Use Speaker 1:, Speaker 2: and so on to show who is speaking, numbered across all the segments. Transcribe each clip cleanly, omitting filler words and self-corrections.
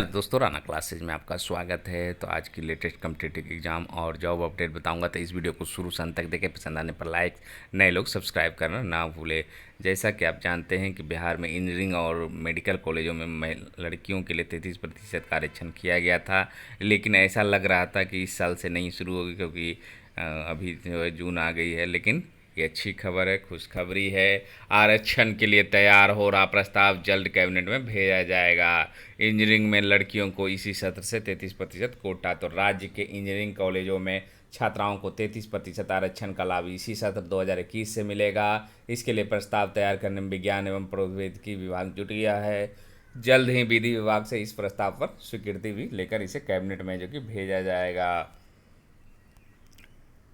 Speaker 1: दोस्तों राना क्लासेज में आपका स्वागत है। तो आज की लेटेस्ट कॉम्पिटिटिव एग्जाम और जॉब अपडेट बताऊंगा, तो इस वीडियो को शुरू से अंत तक देखें। पसंद आने पर लाइक, नए लोग सब्सक्राइब करना ना भूलें। जैसा कि आप जानते हैं कि बिहार में इंजीनियरिंग और मेडिकल कॉलेजों में लड़कियों के लिए 33% का आरक्षण किया गया था, लेकिन ऐसा लग रहा था कि इस साल से नहीं शुरू होगी, क्योंकि अभी जो है जून आ गई है। लेकिन ये अच्छी खबर है, खुशखबरी है। आरक्षण के लिए तैयार हो रहा प्रस्ताव जल्द कैबिनेट में भेजा जाएगा। इंजीनियरिंग में लड़कियों को इसी सत्र से 33% कोटा। तो राज्य के इंजीनियरिंग कॉलेजों में छात्राओं को 33% आरक्षण का लाभ इसी सत्र 2021 से मिलेगा। इसके लिए प्रस्ताव तैयार करने में विज्ञान एवं प्रौद्योगिकी विभाग जुट गया है। जल्द ही विधि विभाग से इस प्रस्ताव पर स्वीकृति भी लेकर इसे कैबिनेट में जो कि भेजा जाएगा।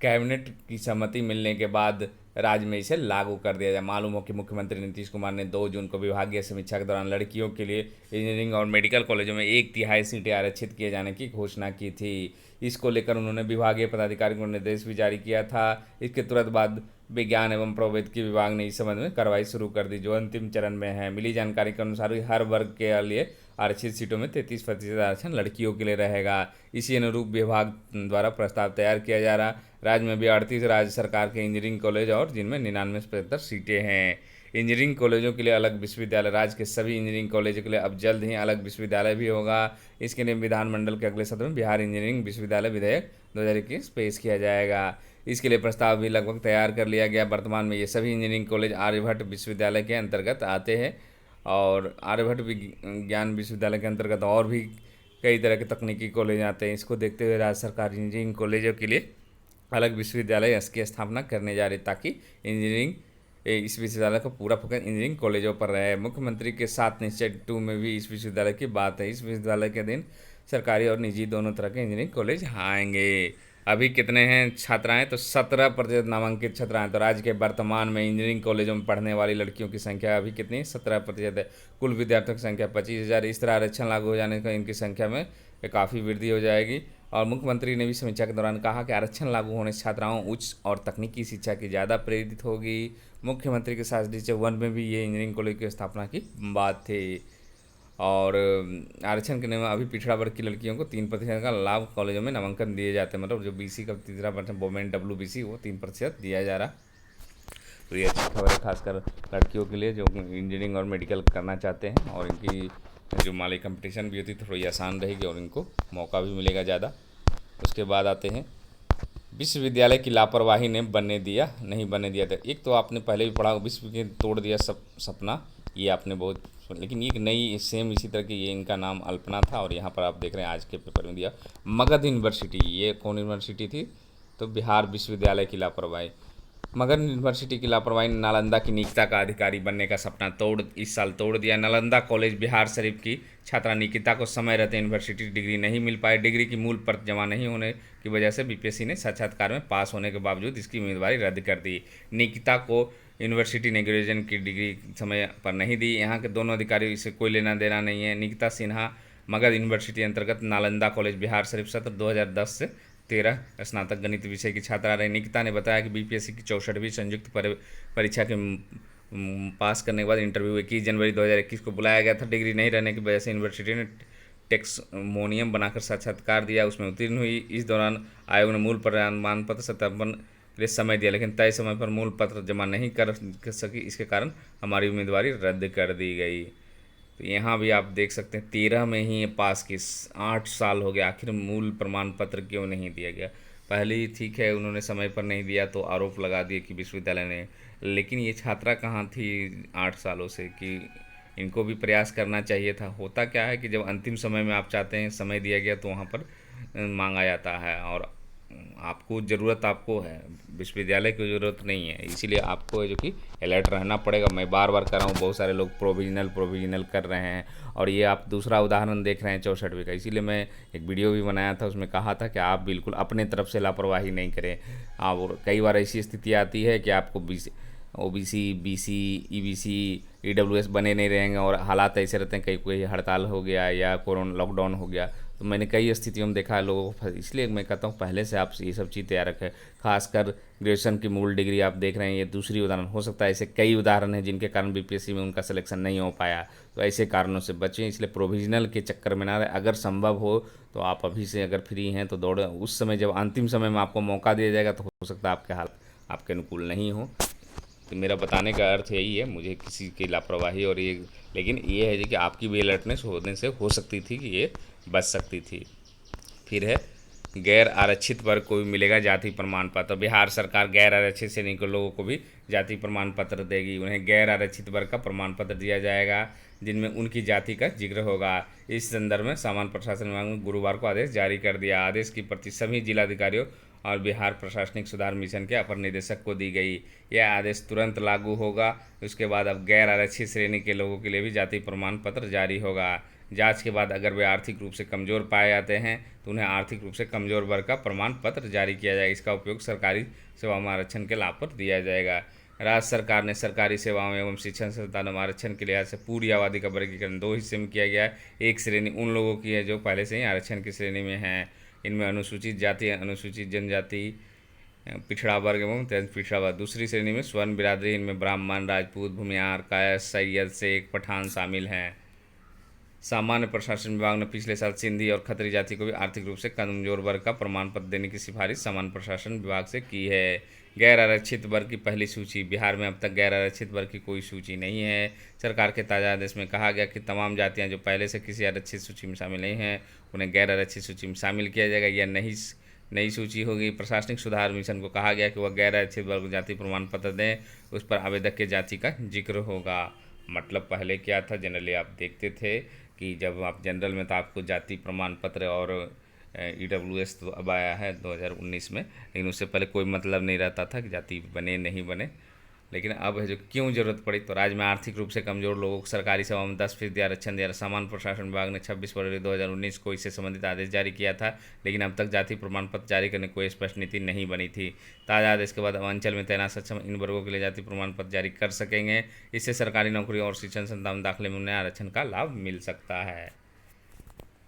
Speaker 1: कैबिनेट की सहमति मिलने के बाद राज्य में इसे लागू कर दिया जाए। मालूम हो कि मुख्यमंत्री नीतीश कुमार ने 2 जून को विभागीय समीक्षा के दौरान लड़कियों के लिए इंजीनियरिंग और मेडिकल कॉलेजों में 1/3 सीटें आरक्षित किए जाने की घोषणा की थी। इसको लेकर उन्होंने विभागीय पदाधिकारी को निर्देश भी जारी किया था। इसके तुरंत बाद विज्ञान एवं प्रौद्योगिकी विभाग ने इस संबंध में कार्रवाई शुरू कर दी, जो अंतिम चरण में है। मिली जानकारी के अनुसार हर वर्ग के लिए आरक्षित सीटों में 33% आरक्षण लड़कियों के लिए रहेगा। इसी अनुरूप विभाग द्वारा प्रस्ताव तैयार किया जा रहा। राज्य में भी 38 राज्य सरकार के इंजीनियरिंग कॉलेज और जिनमें 99 सीटें हैं। इंजीनियरिंग कॉलेजों के लिए अलग विश्वविद्यालय। राज्य के सभी इंजीनियरिंग कॉलेजों के लिए अब जल्द ही अलग विश्वविद्यालय भी होगा। इसके लिए विधानमंडल के अगले सत्र में बिहार इंजीनियरिंग विश्वविद्यालय विधेयक 2021 पेश किया जाएगा। इसके लिए प्रस्ताव भी लगभग तैयार कर लिया गया। वर्तमान में ये सभी इंजीनियरिंग कॉलेज आर्यभट्ट विश्वविद्यालय के अंतर्गत आते हैं, और आर्यभट्ट विज्ञान विश्वविद्यालय के अंतर्गत और भी कई तरह के तकनीकी कॉलेज आते हैं। इसको देखते हुए राज्य सरकार इंजीनियरिंग कॉलेजों के लिए अलग विश्वविद्यालय की स्थापना करने जा रही, ताकि इंजीनियरिंग इस विश्वविद्यालय का पूरा फोकस इंजीनियरिंग कॉलेजों पर रहे। मुख्यमंत्री के साथ निश्चय 2 में भी इस विश्वविद्यालय की बात है। इस विश्वविद्यालय के अधीन सरकारी और निजी दोनों तरह के इंजीनियरिंग कॉलेज आएंगे। अभी कितने हैं छात्राएं? तो 17% नामांकित छात्राएं। तो राज्य के वर्तमान में इंजीनियरिंग कॉलेजों में पढ़ने वाली लड़कियों की संख्या अभी कितनी? 17% है। कुल विद्यार्थियों की संख्या 25,000। इस तरह आरक्षण लागू हो जाने का इनकी संख्या में काफ़ी वृद्धि हो जाएगी। और मुख्यमंत्री ने भी समीक्षा के दौरान कहा कि आरक्षण लागू होने से छात्राओं उच्च और तकनीकी शिक्षा की ज़्यादा प्रेरित होगी। मुख्यमंत्री के साथ DCE-1 में भी ये इंजीनियरिंग कॉलेज की स्थापना की बात थी। और आरक्षण के नियम में अभी पिछड़ा वर्ग की लड़कियों को 3% का लाभ कॉलेजों में नामांकन दिए जाते हैं। मतलब जो BC का 3% वोमेन WBC वो 3% दिया जा रहा। तो ये अच्छी खबर है, खासकर लड़कियों के लिए जो इंजीनियरिंग और मेडिकल करना चाहते हैं, और इनकी जो माली कंपटीशन भी होती है थोड़ी आसान रहेगी और इनको मौका भी मिलेगा ज़्यादा। उसके बाद आते हैं विश्वविद्यालय की लापरवाही ने नहीं बनने दिया था। एक तो आपने पहले भी पढ़ा, विश्व के तोड़ दिया सपना, ये आपने बहुत लेकिन एक नई सेम इसी तरह की ये इनका नाम अल्पना था। और यहाँ पर आप देख रहे हैं आज के पेपर में दिया मगध यूनिवर्सिटी। ये कौन यूनिवर्सिटी थी? तो बिहार विश्वविद्यालय की लापरवाही। मगध यूनिवर्सिटी की लापरवाही ने नालंदा की निकिता का अधिकारी बनने का सपना इस साल तोड़ दिया। नालंदा कॉलेज बिहार शरीफ की छात्रा निकिता को समय रहते यूनिवर्सिटी डिग्री नहीं मिल पाई। डिग्री की मूल प्रत जमा नहीं होने की वजह से BPSC ने साक्षात्कार में पास होने के बावजूद इसकी उम्मीदवारी रद्द कर दी। निकिता को यूनिवर्सिटी ने ग्रेजुएशन की डिग्री समय पर नहीं दी। यहाँ के दोनों अधिकारी इसे कोई लेना देना नहीं है। निकिता सिन्हा मगध यूनिवर्सिटी अंतर्गत नालंदा कॉलेज बिहार शरीफ सत्र 2010 से 13 स्नातक गणित विषय की छात्रा रही। निकिता ने बताया कि BPSC की 64वीं संयुक्त परीक्षा के पास करने के बाद इंटरव्यू 21 जनवरी 2021 को बुलाया गया था। डिग्री नहीं रहने की वजह से यूनिवर्सिटी ने टेक्समोनियम बनाकर साक्षात्कार दिया, उसमें उत्तीर्ण हुई। इस दौरान आयोग ने मूल प्रमाण पत्र सत्यापन के लिए समय दिया, लेकिन तय समय पर मूल पत्र जमा नहीं कर सकी। इसके कारण हमारी उम्मीदवारी रद्द कर दी गई। तो यहाँ भी आप देख सकते हैं 13 में ही पास की 8 साल हो गया, आखिर मूल प्रमाण पत्र क्यों नहीं दिया गया? पहले ही ठीक है उन्होंने समय पर नहीं दिया तो आरोप लगा दिए कि विश्वविद्यालय ने, लेकिन ये छात्रा कहाँ थी 8 सालों से कि इनको भी प्रयास करना चाहिए था। होता क्या है कि जब अंतिम समय में आप चाहते हैं समय दिया गया तो वहाँ पर मांगा जाता है, और आपको ज़रूरत आपको है, विश्वविद्यालय की ज़रूरत नहीं है। इसीलिए आपको जो कि अलर्ट रहना पड़ेगा। मैं बार बार कर रहा हूँ, बहुत सारे लोग प्रोविजनल कर रहे हैं, और ये आप दूसरा उदाहरण देख रहे हैं 64वीं का। इसीलिए मैं एक वीडियो भी बनाया था, उसमें कहा था कि आप बिल्कुल अपने तरफ से लापरवाही नहीं करें। और कई बार ऐसी स्थिति आती है कि आपको OBC BC EBC EWS बने नहीं रहेंगे, और हालात ऐसे रहते हैं, कहीं कोई हड़ताल हो गया या कोरोना लॉकडाउन हो गया। तो मैंने कई स्थितियों में देखा है लोगों को, इसलिए मैं कहता हूँ पहले से आप ये सब चीज़ तैयार रखें। खासकर ग्रेजुएशन की मूल डिग्री आप देख रहे हैं, ये दूसरी उदाहरण हो सकता है। ऐसे कई उदाहरण हैं जिनके कारण BPSC में उनका सिलेक्शन नहीं हो पाया। तो ऐसे कारणों से बचें, इसलिए प्रोविजनल के चक्कर में ना रहे। अगर संभव हो तो आप अभी से अगर फ्री हैं तो दौड़, उस समय जब अंतिम समय में आपको मौका दिया जाएगा तो हो सकता है आपके हाल आपके अनुकूल नहीं हो। तो मेरा बताने का अर्थ यही है, मुझे किसी की लापरवाही और ये, लेकिन ये है कि आपकी भी अलर्टनेस होने से हो सकती थी कि ये बच सकती थी। फिर है गैर आरक्षित वर्ग को भी मिलेगा जाति प्रमाण पत्र। बिहार सरकार गैर आरक्षित श्रेणी के लोगों को भी जाति प्रमाण पत्र देगी। उन्हें गैर आरक्षित वर्ग का प्रमाण पत्र दिया जाएगा जिनमें उनकी जाति का जिक्र होगा। इस संदर्भ में सामान्य प्रशासन विभाग ने गुरुवार को आदेश जारी कर दिया। आदेश की प्रति सभी जिलाधिकारियों और बिहार प्रशासनिक सुधार मिशन के अपर निदेशक को दी गई। यह आदेश तुरंत लागू होगा। उसके बाद अब गैर आरक्षित श्रेणी के लोगों के लिए भी जाति प्रमाण पत्र जारी होगा। जांच के बाद अगर वे आर्थिक रूप से कमज़ोर पाए जाते हैं तो उन्हें आर्थिक रूप से कमज़ोर वर्ग का प्रमाण पत्र जारी किया जाएगा। इसका उपयोग सरकारी सेवाओं में आरक्षण के लाभ पर दिया जाएगा। राज्य सरकार ने सरकारी सेवाओं एवं शिक्षण संस्थानों में आरक्षण के लिहाज से पूरी आबादी का वर्गीकरण दो हिस्से में किया गया है। एक श्रेणी उन लोगों की है जो पहले से ही आरक्षण की श्रेणी में हैं। इनमें अनुसूचित जाति, अनुसूचित जनजाति, पिछड़ा वर्ग एवं पिछड़ा वर्ग। दूसरी श्रेणी में स्वर्ण बिरादरी, इनमें ब्राह्मण, राजपूत, भूमिहार, कायस्थ, सैयद, शेख, पठान शामिल हैं। सामान्य प्रशासन विभाग ने पिछले साल सिंधी और खत्री जाति को भी आर्थिक रूप से कमजोर वर्ग का प्रमाण पत्र देने की सिफारिश सामान्य प्रशासन विभाग से की है। गैर आरक्षित वर्ग की पहली सूची। बिहार में अब तक गैर आरक्षित वर्ग की कोई सूची नहीं है। सरकार के ताज़ा आदेश में कहा गया कि तमाम जातियां जो पहले से किसी आरक्षित सूची में शामिल नहीं हैं उन्हें गैर आरक्षित सूची में शामिल किया जाएगा। यह नई सूची होगी। प्रशासनिक सुधार मिशन को कहा गया कि वह गैर आरक्षित वर्ग जाति प्रमाण पत्र दें, उस पर आवेदक के जाति का जिक्र होगा। मतलब पहले क्या था, जनरली आप देखते थे कि जब आप जनरल में तो आपको जाति प्रमाण पत्र और EWS तो अब आया है 2019 में, लेकिन उससे पहले कोई मतलब नहीं रहता था कि जाति बने नहीं बने। लेकिन अब है जो क्यों ज़रूरत पड़ी, तो राज्य में आर्थिक रूप से कमज़ोर लोगों को सरकारी सेवा में 10% आरक्षण दिया। सामान्य प्रशासन विभाग ने 26 फरवरी 2019 को इससे संबंधित आदेश जारी किया था, लेकिन अब तक जाति प्रमाण पत्र जारी करने की कोई स्पष्ट नीति नहीं बनी थी। ताज़ा आदेश के बाद अब अंचल में तैनात सक्षम इन वर्गों के लिए जाति प्रमाण पत्र जारी कर सकेंगे। इससे सरकारी नौकरियों और शिक्षण संस्थान में दाखिले में उन्हें आरक्षण का लाभ मिल सकता है।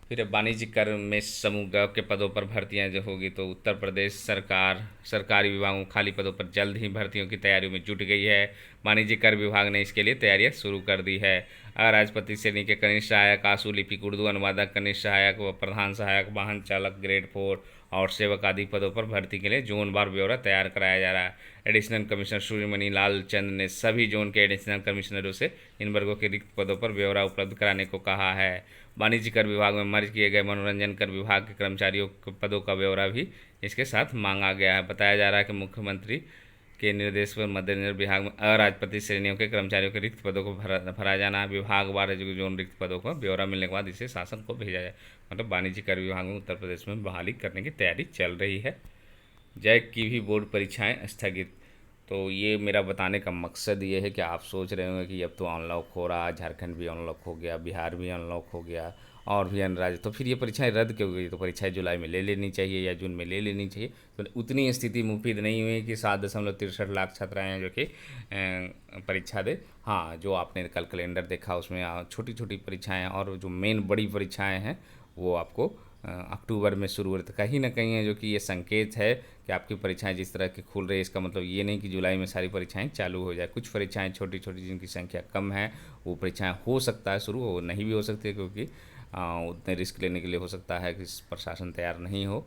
Speaker 1: फिर वाणिज्यिक कर में समूह ग के पदों पर भर्तियां जो होगी, तो उत्तर प्रदेश सरकार सरकारी विभागों खाली पदों पर जल्द ही भर्तियों की तैयारियों में जुट गई है। वाणिज्यिक कर विभाग ने इसके लिए तैयारियां शुरू कर दी है। अराजपत्रित श्रेणी के कनिष्ठ सहायक, आशु लिपिक, उर्दू अनुवादक, कनिष्ठ सहायक व प्रधान सहायक, वाहन चालक, ग्रेड 4 और सेवक आदि पदों पर भर्ती के लिए जोनवार ब्यौरा तैयार कराया जा रहा है। एडिशनल कमिश्नर सूर्यमणि लाल चंद ने सभी जोन के एडिशनल कमिश्नरों से इन वर्गों के रिक्त पदों पर ब्यौरा उपलब्ध कराने को कहा है। वाणिज्य कर विभाग में मर्ज किए गए मनोरंजन कर विभाग के कर्मचारियों के पदों का ब्यौरा भी इसके साथ मांगा गया है। बताया जा रहा है कि मुख्यमंत्री के निर्देश पर मद्देनजर विभाग में अराजपत्रित श्रेणियों के कर्मचारियों के रिक्त पदों को भरा जाना है। विभागवार जोन रिक्त पदों का ब्यौरा मिलने के बाद इसे शासन को भेजा जाए। मतलब वाणिज्य कर विभाग में उत्तर प्रदेश में बहाली करने की तैयारी चल रही है। जैक की भी बोर्ड परीक्षाएं स्थगित। तो ये मेरा बताने का मकसद ये है कि आप सोच रहे होंगे कि अब तो अनलॉक हो रहा, झारखंड भी अनलॉक हो गया, बिहार भी अनलॉक हो गया और भी अन्य राज्य, तो फिर ये परीक्षाएं रद्द क्यों गई। तो परीक्षाएं जुलाई में ले लेनी चाहिए या जून में ले लेनी चाहिए। तो उतनी स्थिति मुफीद नहीं हुई कि 7.63 लाख छात्राएँ जो कि परीक्षा दे। हाँ, जो आपने कल कैलेंडर देखा उसमें छोटी छोटी परीक्षाएँ और जो मेन बड़ी परीक्षाएँ हैं वो आपको अक्टूबर में शुरू हो रही। तो कहीं ना कहीं है जो कि ये संकेत है कि आपकी परीक्षाएं जिस तरह की खुल रही है, इसका मतलब ये नहीं कि जुलाई में सारी परीक्षाएं चालू हो जाए। कुछ परीक्षाएं छोटी छोटी जिनकी संख्या कम है वो परीक्षाएं हो सकता है शुरू हो, नहीं भी हो सकती है क्योंकि उतने रिस्क लेने के लिए हो सकता है कि प्रशासन तैयार नहीं हो।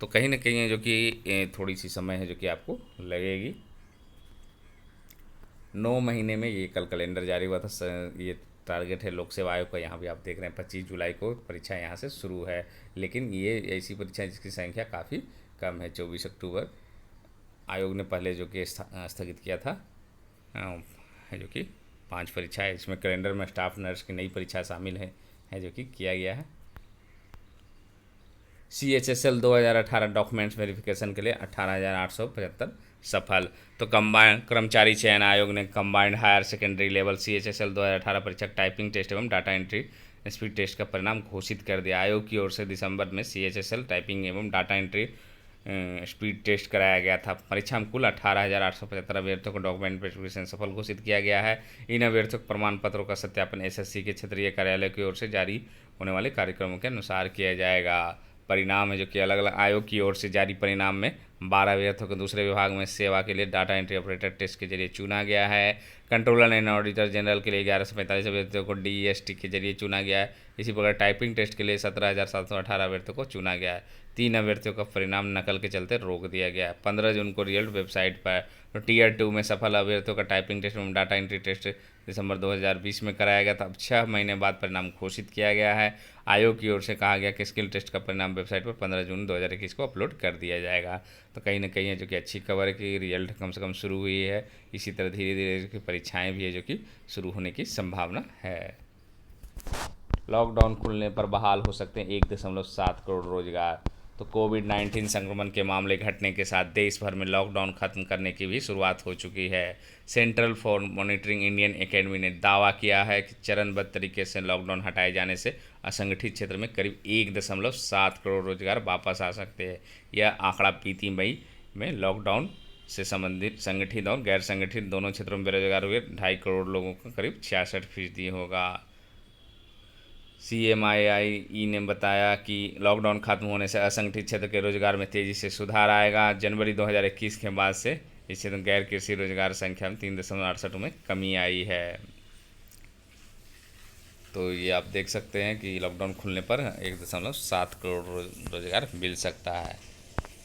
Speaker 1: तो कहीं ना कहीं है जो कि थोड़ी सी समय है जो कि आपको लगेगी। 9 महीने में ये कल कैलेंडर जारी हुआ था। ये टारगेट है लोक सेवा आयोग का। यहाँ भी आप देख रहे हैं 25 जुलाई को परीक्षा यहाँ से शुरू है, लेकिन ये ऐसी परीक्षाएं जिसकी संख्या काफ़ी कम है। 24 अक्टूबर आयोग ने पहले जो कि स्थगित किया था जो कि 5 परीक्षाएं, इसमें कैलेंडर में स्टाफ नर्स की नई परीक्षा शामिल है जो कि किया गया है। CHSL 2018 डॉक्यूमेंट्स वेरिफिकेशन के लिए 18,875 सफल। तो कंबाइंड कर्मचारी चयन आयोग ने combined higher secondary level CHSL 2018 परीक्षा टाइपिंग टेस्ट एवं डाटा एंट्री स्पीड टेस्ट का परिणाम घोषित कर दिया। आयोग की ओर से दिसंबर में CHSL टाइपिंग एवं डाटा एंट्री स्पीड टेस्ट कराया गया था। परीक्षा में कुल 18,875 अभ्यर्थियों को डॉक्यूमेंट वेरिफिकेशन सफल घोषित किया गया है। इन अभ्यर्थियों को प्रमाण पत्रों का सत्यापन SSC के क्षेत्रीय कार्यालय की ओर से जारी होने वाले कार्यक्रमों के अनुसार किया जाएगा। परिणाम है जो कि अलग अलग आयोग की ओर से जारी परिणाम में 12 अभ्यर्थियों को दूसरे विभाग में सेवा के लिए डाटा एंट्री ऑपरेटर टेस्ट के जरिए चुना गया है। कंट्रोलर एंड ऑडिटर जनरल के लिए 1145 अभ्यर्थियों को डीएसटी के जरिए चुना गया है। इसी प्रकार टाइपिंग टेस्ट के लिए 17,718 अभ्यर्थियों को चुना गया है। 3 अभ्यर्थियों का परिणाम नकल के चलते रोक दिया गया है। 15 जून को रिजल्ट वेबसाइट पर। तो टीयर 2 में सफल अभ्यर्थियों का टाइपिंग टेस्ट एवं डाटा एंट्री टेस्ट दिसंबर 2020 में कराया गया था। अब 6 महीने बाद परिणाम घोषित किया गया है। आयोग की ओर से कहा गया कि स्किल टेस्ट का परिणाम वेबसाइट पर 15 जून 2021 को अपलोड कर दिया जाएगा। तो कहीं ना कहीं है जो कि अच्छी खबर है कि रिजल्ट कम से कम शुरू हुई है। इसी तरह धीरे धीरे की परीक्षाएं भी है जो कि शुरू होने की संभावना है। लॉकडाउन खुलने पर बहाल हो सकते हैं 1.7 करोड़ रोजगार। तो कोविड-19 संक्रमण के मामले घटने के साथ देश भर में लॉकडाउन खत्म करने की भी शुरुआत हो चुकी है। Central for monitoring Indian academy ने दावा किया है कि चरणबद्ध तरीके से लॉकडाउन हटाए जाने से असंगठित क्षेत्र में करीब 1.7 करोड़ रोजगार वापस आ सकते हैं। यह आंकड़ा बीती मई में लॉकडाउन से संबंधित संगठित और गैर संगठित दोनों क्षेत्रों में बेरोजगार हुए 2.5 करोड़ लोगों का करीब 66% होगा। CMII ने बताया कि लॉकडाउन खत्म होने से असंगठित क्षेत्र के रोजगार में तेजी से सुधार आएगा। जनवरी 2021 के बाद से इस क्षेत्र में गैर कृषि रोजगार संख्या में 3.68 में कमी आई है। तो ये आप देख सकते हैं कि लॉकडाउन खुलने पर 1.7 करोड़ रोजगार मिल सकता है।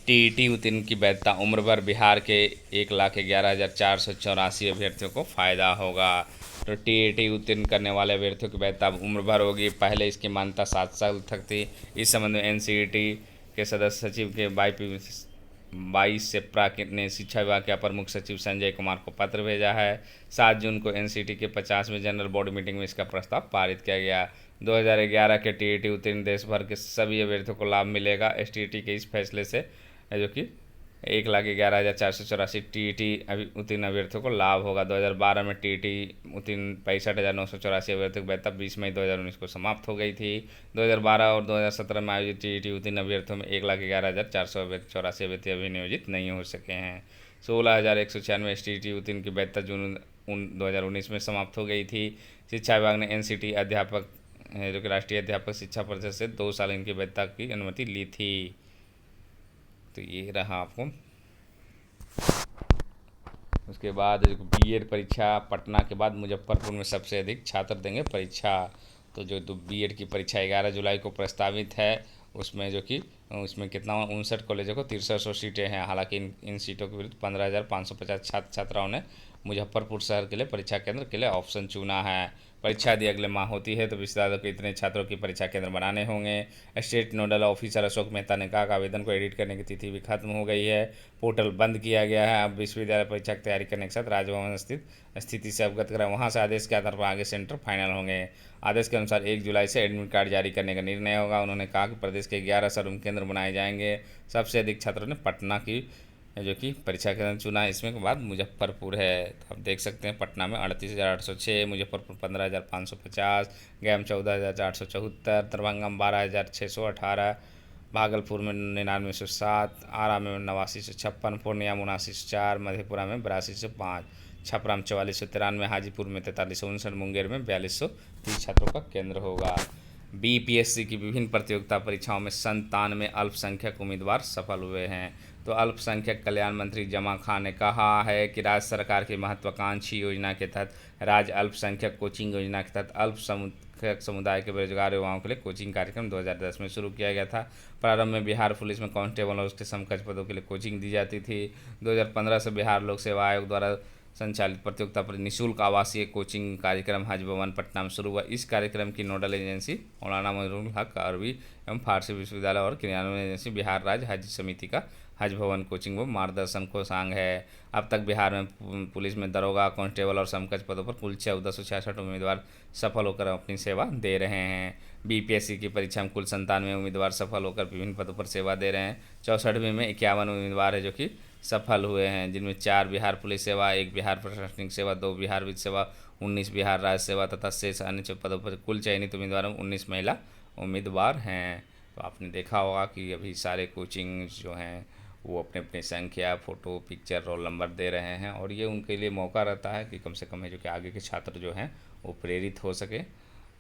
Speaker 1: टीईटी उत्तीर्ण की वैधता उम्र भर। बिहार के 1,11,484 अभ्यर्थियों को फ़ायदा होगा। तो टीईटी उत्तीर्ण करने वाले अभ्यर्थियों की वैधता अब उम्र भर होगी। पहले इसकी मान्यता 7 साल तक थी। इस संबंध में एनसीईटी के सदस्य सचिव के 22 सेप्रा ने शिक्षा विभाग के अपर मुख्य सचिव संजय कुमार को पत्र भेजा है। 7 जून को एनसीईटी के 50वें जनरल बॉडी मीटिंग में इसका प्रस्ताव पारित किया गया। 2011 के टीईटी उत्तीर्ण देश भर के सभी अभ्यर्थियों को लाभ मिलेगा। एसटीईटी के इस फैसले से जो कि 1,11,484 टीईटी उत्तीर्ण अभ्यर्थियों को लाभ होगा। 2012 में टीईटी उत्तीर्ण 65,984 अभ्यर्थियों की वैधता 20 मई 2019 को समाप्त हो गई थी। 2012 और 2017 में आयोजित टीईटी उत्तीर्ण अभ्यर्थियों में 1,11,484 अभ्यर्थी अभी नियोजित नहीं हो सके हैं। 16,196 एसटीईटी उत्तीर्ण की वैधता जून 2019 में समाप्त हो गई थी। शिक्षा विभाग ने एनसीटी अध्यापक जो कि राष्ट्रीय अध्यापक शिक्षा परिषद से 2 साल इनकी वैधता की अनुमति ली थी। तो ये रहा आपको। उसके बाद बीएड परीक्षा पटना के बाद मुजफ्फरपुर में सबसे अधिक छात्र देंगे परीक्षा। तो जो बीएड की परीक्षा 11 जुलाई को प्रस्तावित है उसमें जो कि उसमें कितना 59 कॉलेजों को 6300 सीटें हैं। हालांकि इन सीटों के विरुद्ध 15,550 छात्र छात्राओं ने मुजफ्फरपुर शहर के लिए परीक्षा केंद्र के लिए ऑप्शन चुना है। परीक्षा यदि अगले माह होती है तो विश्वविद्यालय को इतने छात्रों की परीक्षा केंद्र बनाने होंगे। State nodal officer Ashok Mehta ने कहा कि आवेदन को एडिट करने की तिथि भी खत्म हो गई है। पोर्टल बंद किया गया है। अब विश्वविद्यालय परीक्षा की तैयारी करने के साथ राजभवन स्थित स्थिति से अवगत करें, वहां से आदेश के आधार पर आगे सेंटर फाइनल होंगे। आदेश के अनुसार 1 जुलाई से एडमिट कार्ड जारी करने का निर्णय होगा। उन्होंने कहा कि प्रदेश के 11 सर्व केंद्र बनाए जाएंगे। सबसे अधिक छात्रों ने पटना की जो कि परीक्षा केंद्र चुना। इसमें के बाद मुजफ्फरपुर है। तो आप देख सकते हैं पटना में 38,806, मुजफ्फरपुर 15,550, गया में 14,474, दरभंगा में 12,618, भागलपुर में 9907, आरा में 8956, पूर्णिया में 7904, मधेपुरा में 8205, छपरा में 4493, हाजीपुर में 4359, मुंगेर में 4230 छात्रों का केंद्र होगा। बीपीएससी की विभिन्न प्रतियोगिता परीक्षाओं में 97 अल्पसंख्यक उम्मीदवार सफल हुए हैं। तो अल्पसंख्यक कल्याण मंत्री जमा खान ने कहा है कि राज्य सरकार की महत्वाकांक्षी योजना के तहत राज्य अल्पसंख्यक कोचिंग योजना के तहत अल्पसंख्यक समुदाय के बेरोजगार युवाओं के लिए कोचिंग कार्यक्रम 2010 में शुरू किया गया था। प्रारंभ में बिहार पुलिस में कांस्टेबल और उसके समकक्ष पदों के लिए कोचिंग दी जाती थी। 2015 से बिहार लोक सेवा आयोग द्वारा संचालित प्रतियोगिता पर निःशुल्क आवासीय कोचिंग कार्यक्रम हज भवन पटना में शुरू हुआ। इस कार्यक्रम की नोडल एजेंसी मौलाना मजरूल हक अरबी एवं फारसी विश्वविद्यालय और क्रियान्वयन एजेंसी बिहार राज्य हज समिति का हज भवन कोचिंग व मार्गदर्शन कोषांग है। अब तक बिहार में पुलिस में दरोगा, कांस्टेबल और समकक्ष पदों पर कुल 1466 उम्मीदवार सफल होकर अपनी सेवा दे रहे हैं। बीपीएससी की परीक्षा में कुल 97 उम्मीदवार सफल होकर विभिन्न पदों पर सेवा दे रहे हैं। 64वें में 51 उम्मीदवार है जो कि सफल हुए हैं, जिनमें 4 बिहार पुलिस सेवा, 1 बिहार प्रशासनिक सेवा, 2 बिहार वित्त सेवा, 19 बिहार राज्य सेवा तथा शेष अन्य पदों पर कुल चयनित उम्मीदवारों में 19 महिला उम्मीदवार हैं। तो आपने देखा होगा कि अभी सारे कोचिंग जो हैं वो अपने अपने संख्या, फ़ोटो, पिक्चर, रोल नंबर दे रहे हैं और ये उनके लिए मौका रहता है कि कम से कम है जो कि आगे के छात्र जो हैं वो प्रेरित हो सके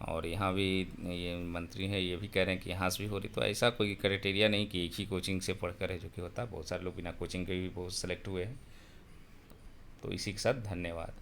Speaker 1: और यहाँ भी ये मंत्री हैं, ये भी कह रहे हैं कि यहाँ से भी हो रही। तो ऐसा कोई क्राइटेरिया नहीं कि एक ही कोचिंग से पढ़कर है जो कि होता है, बहुत सारे लोग बिना कोचिंग के भी बहुत सेलेक्ट हुए हैं। तो इसी के साथ धन्यवाद।